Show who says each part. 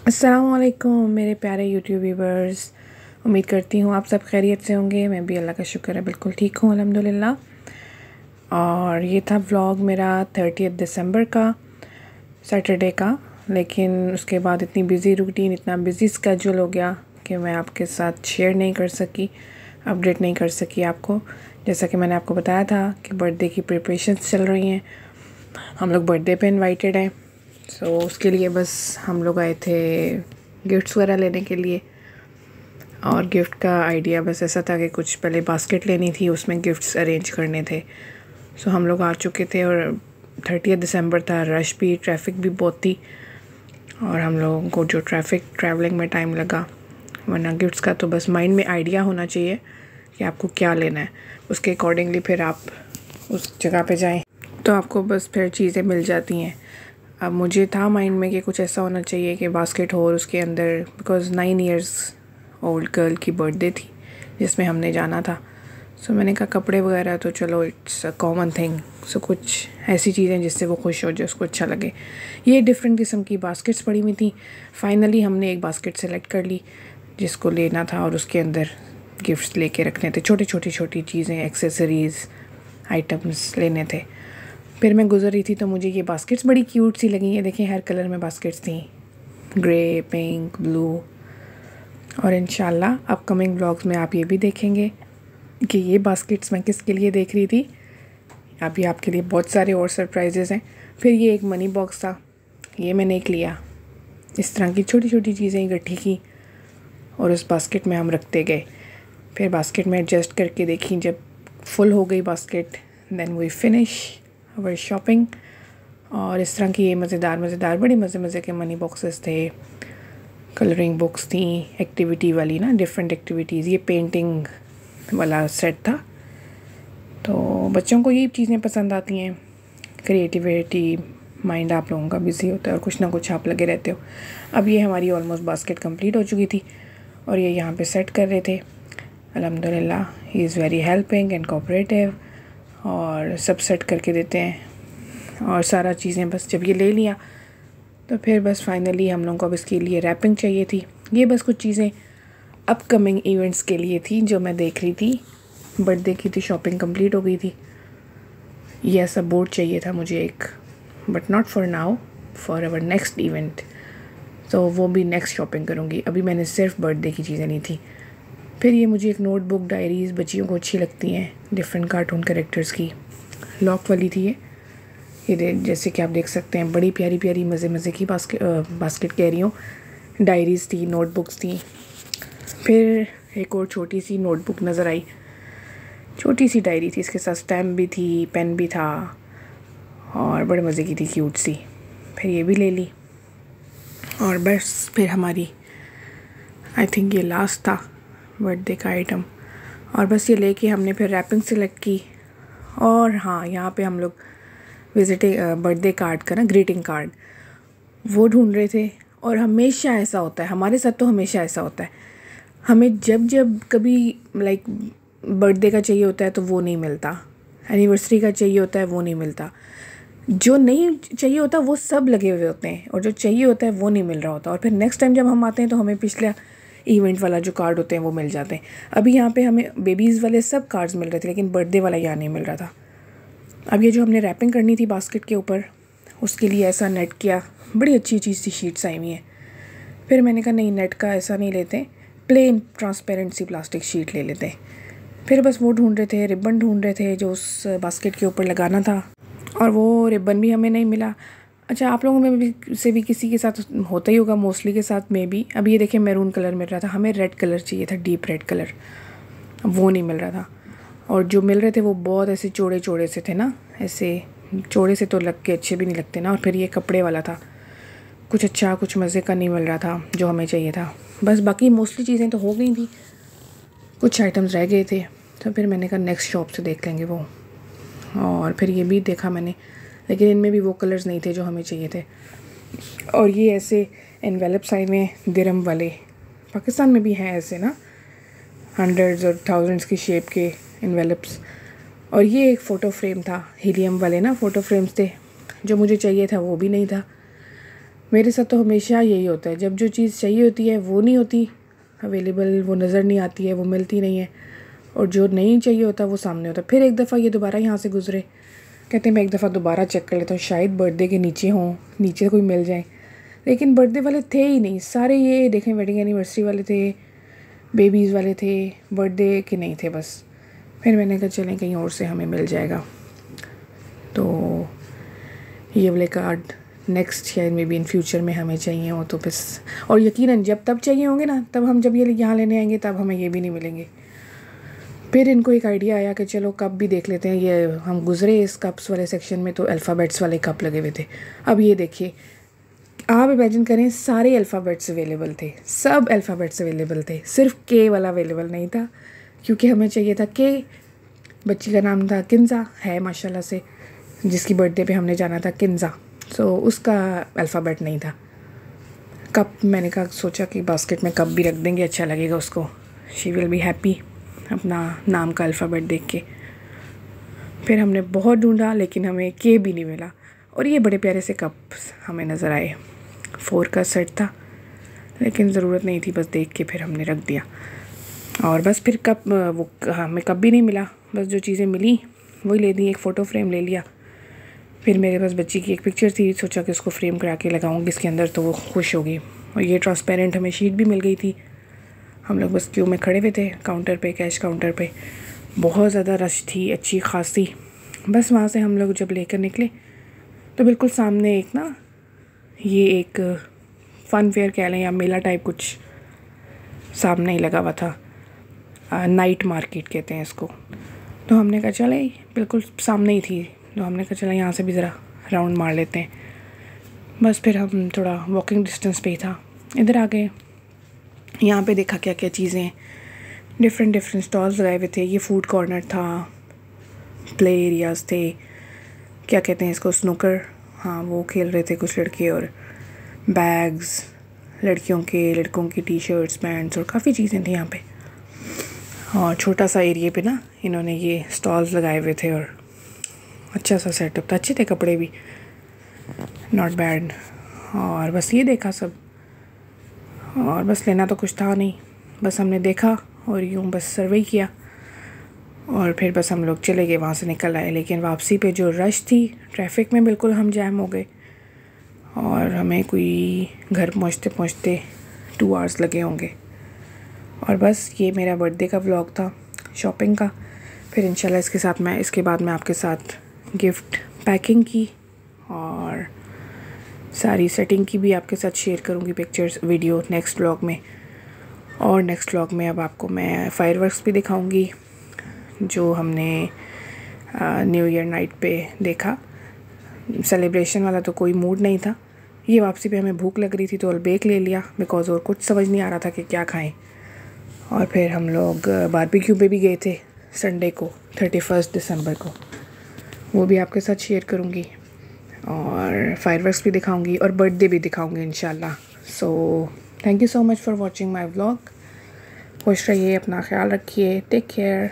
Speaker 1: अस्सलामुअलैकुम मेरे प्यारे यूट्यूब व्यूवर्स। उम्मीद करती हूँ आप सब खैरियत से होंगे। मैं भी अल्लाह का शुक्र है बिल्कुल ठीक हूँ अल्हम्दुलिल्लाह। और ये था व्लॉग मेरा 30 दिसंबर का, सैटरडे का। लेकिन उसके बाद इतनी बिज़ी रूटीन, इतना बिज़ी स्केड्यूल हो गया कि मैं आपके साथ शेयर नहीं कर सकी, अपडेट नहीं कर सकी आपको। जैसा कि मैंने आपको बताया था कि बर्थडे की प्रिपरेशंस चल रही हैं, हम लोग बर्थडे पे इनवाइटेड हैं। सो उसके लिए बस हम लोग आए थे गिफ्ट्स वगैरह लेने के लिए। और गिफ्ट का आइडिया बस ऐसा था कि कुछ पहले बास्केट लेनी थी, उसमें गिफ्ट्स अरेंज करने थे। सो हम लोग आ चुके थे और 30 दिसंबर था, रश भी, ट्रैफिक भी बहुत थी। और हम लोगों को जो ट्रैवलिंग में टाइम लगा, वरना गिफ्ट्स का तो बस माइंड में आइडिया होना चाहिए कि आपको क्या लेना है, उसके अकॉर्डिंगली फिर आप उस जगह पे जाएं तो आपको बस फिर चीज़ें मिल जाती हैं। अब मुझे था माइंड में कि कुछ ऐसा होना चाहिए कि बास्केट हो और उसके अंदर, बिकॉज़ 9 इयर्स ओल्ड गर्ल की बर्थडे थी जिसमें हमने जाना था। सो मैंने कहा कपड़े वगैरह तो चलो इट्स अ कॉमन थिंग, सो कुछ ऐसी चीज़ें जिससे वो खुश हो, जो उसको अच्छा लगे। ये डिफरेंट किस्म की बास्केट्स पड़ी हुई थी। फाइनली हमने एक बास्केट सेलेक्ट कर ली जिसको लेना था और उसके अंदर गिफ्ट्स लेके रखने थे, छोटी चीज़ें, एक्सेसरीज़, आइटम्स लेने थे। फिर मैं गुजर रही थी तो मुझे ये बास्केट्स बड़ी क्यूट सी लगी। ये देखें, हर कलर में बास्केट्स थी, ग्रे, पिंक, ब्लू। और इंशाल्लाह अपकमिंग व्लॉग्स में आप ये भी देखेंगे कि ये बास्केट्स मैं किसके लिए देख रही थी। अभी आपके लिए बहुत सारे और सरप्राइजेज़ हैं। फिर ये एक मनी बॉक्स था, ये मैंने एक लिया। इस तरह की छोटी चीज़ें इकट्ठी की और उस बास्केट में हम रखते गए। फिर बास्केट में एडजस्ट करके देखी, जब फुल हो गई basket, then we finish our shopping. और इस तरह की ये मज़ेदार बड़े मज़े के मनी बॉक्सेस थे। कलरिंग बुक्स थी, एक्टिविटी वाली ना, डिफरेंट एक्टिविटीज़। ये पेंटिंग वाला सेट था। तो बच्चों को ये चीज़ें पसंद आती हैं, क्रिएटिविटी, माइंड आप लोगों का बिज़ी होता है और कुछ ना कुछ आप लगे रहते हो। अब ये हमारी ऑलमोस्ट बास्केट कंप्लीट हो चुकी थी और ये यहाँ पे सेट कर रहे थे। अल्हम्दुलिल्लाह he is very helping and cooperative, और सब सेट करके देते हैं। और सारा चीज़ें बस जब ये ले लिया तो फिर बस फाइनली हम लोगों को अब इसके लिए रैपिंग चाहिए थी। ये बस कुछ चीज़ें अपकमिंग इवेंट्स के लिए थी जो मैं देख रही थी। बर्थडे की थी, शॉपिंग कंप्लीट हो गई थी। ये ऐसा बोर्ड चाहिए था मुझे एक, but not for now, for our next event. तो वो भी नेक्स्ट शॉपिंग करूँगी, अभी मैंने सिर्फ बर्थडे की चीज़ें ली थी। फिर ये मुझे एक नोटबुक, डायरीज़ बच्चियों को अच्छी लगती हैं, डिफरेंट कार्टून कैरेक्टर्स की, लॉक वाली थी ये जैसे कि आप देख सकते हैं, बड़ी प्यारी मज़े की बास्केट कह रही हूँ, डायरीज़ थी, नोटबुक्स थी। फिर एक और छोटी सी नोटबुक नज़र आई, छोटी सी डायरी थी, इसके साथ स्टैम्प भी थी, पेन भी था और बड़े मज़े की थी, क्यूट सी। फिर ये भी ले ली और बस फिर हमारी, आई थिंक ये लास्ट था बर्थडे का आइटम। और बस ये लेके हमने फिर रैपिंग सेलेक्ट की। और हाँ, यहाँ पे हम लोग बर्थडे कार्ड का ना, ग्रीटिंग कार्ड, वो ढूंढ रहे थे। और हमेशा ऐसा होता है हमारे साथ, तो हमेशा ऐसा होता है, हमें जब कभी लाइक बर्थडे का चाहिए होता है तो वो नहीं मिलता, एनिवर्सरी का चाहिए होता है वो नहीं मिलता, जो नहीं चाहिए होता वो सब लगे हुए होते हैं, और जो चाहिए होता है वो नहीं मिल रहा होता। और फिर नेक्स्ट टाइम जब हम आते हैं तो हमें पिछला इवेंट वाला जो कार्ड होते हैं वो मिल जाते हैं। अभी यहाँ पे हमें बेबीज़ वाले सब कार्ड्स मिल रहे थे, लेकिन बर्थडे वाला यहाँ नहीं मिल रहा था। अब ये जो हमने रैपिंग करनी थी बास्केट के ऊपर, उसके लिए ऐसा नेट किया, बड़ी अच्छी चीज़ सी शीट्स आई हुई हैं। फिर मैंने कहा नहीं, नेट का ऐसा नहीं लेते, प्लेन ट्रांसपेरेंट सी प्लास्टिक शीट ले लेते हैं। फिर बस वो ढूंढ रहे थे, रिबन ढूंढ रहे थे जो उस बास्केट के ऊपर लगाना था, और वो रिबन भी हमें नहीं मिला। अच्छा, आप लोगों में भी से भी किसी के साथ होता ही होगा, मोस्टली के साथ में भी। अब ये देखिए, मैरून कलर मिल रहा था, हमें रेड कलर चाहिए था, डीप रेड कलर, वो नहीं मिल रहा था। और जो मिल रहे थे वो बहुत ऐसे चौड़े से थे ना, ऐसे चौड़े से तो लग के अच्छे भी नहीं लगते ना। और फिर ये कपड़े वाला था, कुछ अच्छा, कुछ मज़े का नहीं मिल रहा था जो हमें चाहिए था। बस बाकी मोस्टली चीज़ें तो हो गई थी, कुछ आइटम्स रह गए थे। तो फिर मैंने कहा नेक्स्ट शॉप से देख लेंगे वो। और फिर ये भी देखा मैंने, लेकिन इनमें भी वो कलर्स नहीं थे जो हमें चाहिए थे। और ये ऐसे एनवेलप्स आए हुए दिरहम वाले, पाकिस्तान में भी हैं ऐसे ना, हंड्रेड्स और थाउजेंड्स की शेप के एनवेलप्स। और ये एक फ़ोटो फ्रेम था, हीलियम वाले ना फ़ोटो फ्रेम्स थे, जो मुझे चाहिए था वो भी नहीं था। मेरे साथ तो हमेशा यही होता है, जब जो चीज़ चाहिए होती है वो नहीं होती अवेलेबल, वो नज़र नहीं आती है, वो मिलती नहीं है, और जो नहीं चाहिए होता वो सामने होता है। फिर एक दफ़ा ये दोबारा यहाँ से गुज़रे, कहते हैं मैं एक दफ़ा दोबारा चेक कर लेता हूँ, शायद बर्थडे के नीचे हों, नीचे कोई मिल जाए, लेकिन बर्थडे वाले थे ही नहीं सारे। ये देखें वेडिंग एनिवर्सरी वाले थे, बेबीज़ वाले थे, बर्थडे के नहीं थे बस। फिर मैंने कहा चलें कहीं और से हमें मिल जाएगा। तो ये वाले कार्ड नेक्स्ट शायद मे बी इन फ्यूचर में हमें चाहिए हो तो बस, और यकीनन जब तब चाहिए होंगे ना, तब हम जब ये यहाँ लेने आएंगे तब हमें ये भी नहीं मिलेंगे। फिर इनको एक आइडिया आया कि चलो कप भी देख लेते हैं। ये हम गुज़रे इस कप्स वाले सेक्शन में तो अल्फ़ाबेट्स वाले कप लगे हुए थे। अब ये देखिए, आप इमेजिन करें सारे अल्फ़ाबेट्स अवेलेबल थे, सब अल्फ़ाबेट्स अवेलेबल थे, सिर्फ के वाला अवेलेबल नहीं था, क्योंकि हमें चाहिए था के। बच्ची का नाम था किन्ज़ा, है माशाल्लाह से, जिसकी बर्थडे पे हमने जाना था किन्ज़ा, सो उसका अल्फ़ाबेट नहीं था। कप मैंने कहा सोचा कि बास्केट में कप भी रख देंगे, अच्छा लगेगा उसको, शी विल बी हैप्पी अपना नाम का अल्फ़ाबेट देख के। फिर हमने बहुत ढूंढा लेकिन हमें के भी नहीं मिला, और ये बड़े प्यारे से कप हमें नज़र आए। 4 का सेट था लेकिन ज़रूरत नहीं थी, बस देख के फिर हमने रख दिया। और बस फिर कप वो हमें कप भी नहीं मिला, बस जो चीज़ें मिली वही ले दी। एक फ़ोटो फ्रेम ले लिया, फिर मेरे पास बच्ची की एक पिक्चर थी, सोचा कि उसको फ्रेम करा के लगाऊंगी इसके अंदर तो वो खुश होगी। और ये ट्रांसपेरेंट हमें शीट भी मिल गई थी। हम लोग बस क्यू में खड़े हुए थे काउंटर पे, कैश काउंटर पे, बहुत ज़्यादा रश थी अच्छी खासी। बस वहाँ से हम लोग जब लेकर निकले तो बिल्कुल सामने एक ना, ये एक फ़न फेयर कह लें या मेला टाइप कुछ सामने ही लगा हुआ था, नाइट मार्केट कहते हैं इसको। तो हमने कहा चले, बिल्कुल सामने ही थी, तो हमने कहा चला यहाँ से भी ज़रा राउंड मार लेते हैं। बस फिर हम थोड़ा वॉकिंग डिस्टेंस पे ही था, इधर आ गए। यहाँ पे देखा क्या क्या चीज़ें, डिफरेंट स्टॉल्स लगाए हुए थे। ये फूड कॉर्नर था, प्ले एरियाज़ थे, क्या कहते हैं इसको, स्नूकर, हाँ वो खेल रहे थे कुछ लड़के, और बैग्स लड़कियों के, लड़कों की टी शर्ट्स, पैंट्स और काफ़ी चीज़ें थी यहाँ पे। और छोटा सा एरिया पे ना इन्होंने ये स्टॉल्स लगाए हुए थे, और अच्छा सा सेटअप था, अच्छे थे कपड़े भी, नॉट बैड। और बस ये देखा सब, और बस लेना तो कुछ था नहीं, बस हमने देखा और यूँ बस सर्वे किया, और फिर बस हम लोग चले गए, वहाँ से निकल आए। लेकिन वापसी पे जो रश थी, ट्रैफिक में बिल्कुल हम जैम हो गए, और हमें कोई घर पहुँचते पहुँचते 2 आवर्स लगे होंगे। और बस ये मेरा बर्थडे का व्लॉग था शॉपिंग का। फिर इंशाल्लाह इसके बाद मैं आपके साथ गिफ्ट पैकिंग की और सारी सेटिंग की भी आपके साथ शेयर करूँगी, पिक्चर्स वीडियो नेक्स्ट व्लॉग में। और नेक्स्ट व्लॉग में अब आपको मैं फायरवर्क्स भी दिखाऊँगी जो हमने न्यू ईयर नाइट पे देखा। सेलिब्रेशन वाला तो कोई मूड नहीं था, ये वापसी पे हमें भूख लग रही थी तो बेक ले लिया, बिकॉज़ और कुछ समझ नहीं आ रहा था कि क्या खाएं। और फिर हम लोग बारबेक्यू पे भी गए थे संडे को, 31 दिसंबर को, वो भी आपके साथ शेयर करूँगी, और फायरवर्क्स भी दिखाऊँगी, और बर्थडे भी दिखाऊँगी इंशाल्लाह। So thank you so much for watching my vlog. खुश रहिए, अपना ख्याल रखिए, टेक केयर।